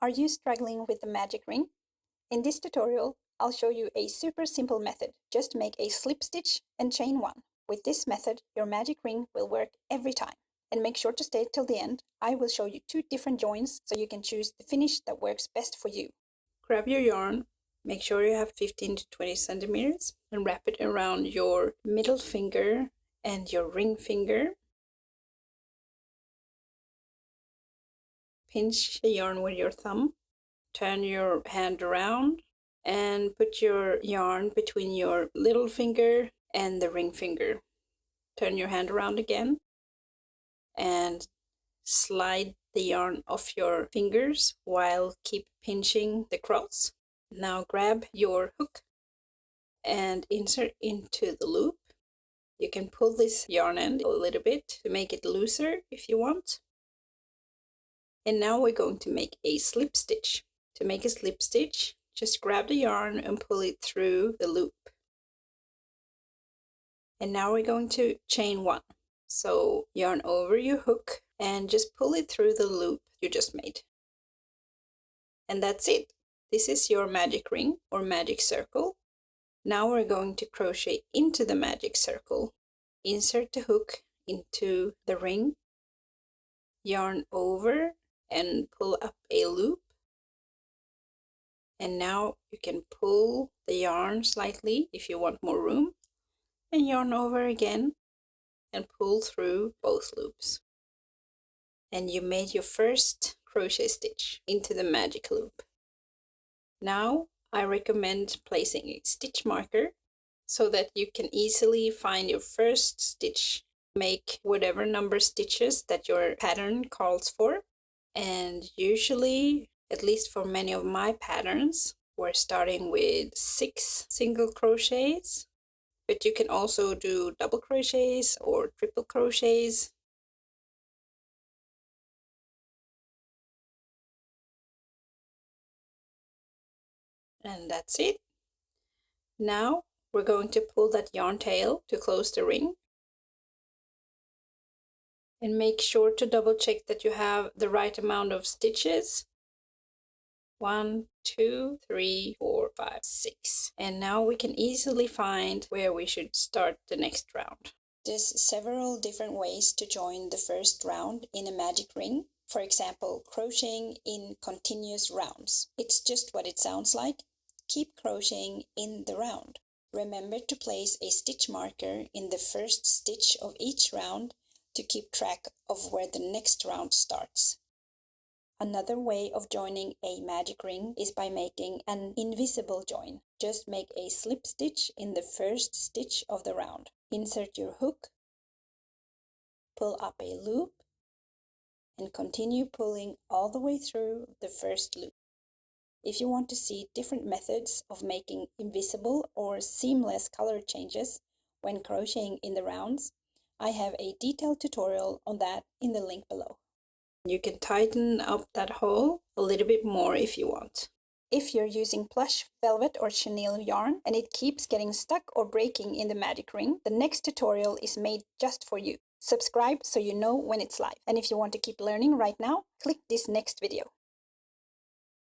Are you struggling with the magic ring? In this tutorial, I'll show you a super simple method. Just make a slip stitch and chain one. With this method, your magic ring will work every time. And make sure to stay till the end. I will show you 2 different joins so you can choose the finish that works best for you. Grab your yarn, make sure you have 15 to 20 centimeters, and wrap it around your middle finger and your ring finger. Pinch the yarn with your thumb, turn your hand around, and put your yarn between your little finger and the ring finger. Turn your hand around again and slide the yarn off your fingers while keep pinching the cross. Now grab your hook and insert into the loop. You can pull this yarn end a little bit to make it looser if you want. And now we're going to make a slip stitch. To make a slip stitch, just grab the yarn and pull it through the loop. And now we're going to chain one. So yarn over your hook and just pull it through the loop you just made. And that's it. This is your magic ring or magic circle. Now we're going to crochet into the magic circle. Insert the hook into the ring, yarn over and pull up a loop. And now you can pull the yarn slightly if you want more room, and yarn over again and pull through both loops. And you made your first crochet stitch into the magic loop. Now I recommend placing a stitch marker so that you can easily find your first stitch. Make whatever number stitches that your pattern calls for. And usually, at least for many of my patterns, we're starting with 6 single crochets, but you can also do double crochets or triple crochets. And that's it. Now we're going to pull that yarn tail to close the ring. And make sure to double check that you have the right amount of stitches. 1, 2, 3, 4, 5, 6. And now we can easily find where we should start the next round. There's several different ways to join the first round in a magic ring. For example, crocheting in continuous rounds. It's just what it sounds like. Keep crocheting in the round. Remember to place a stitch marker in the first stitch of each round to keep track of where the next round starts. Another way of joining a magic ring is by making an invisible join. Just make a slip stitch in the first stitch of the round. Insert your hook, pull up a loop, and continue pulling all the way through the first loop. If you want to see different methods of making invisible or seamless color changes when crocheting in the rounds, I have a detailed tutorial on that in the link below. You can tighten up that hole a little bit more if you want. If you're using plush, velvet or chenille yarn and it keeps getting stuck or breaking in the magic ring, the next tutorial is made just for you. Subscribe so you know when it's live. And if you want to keep learning right now, click this next video.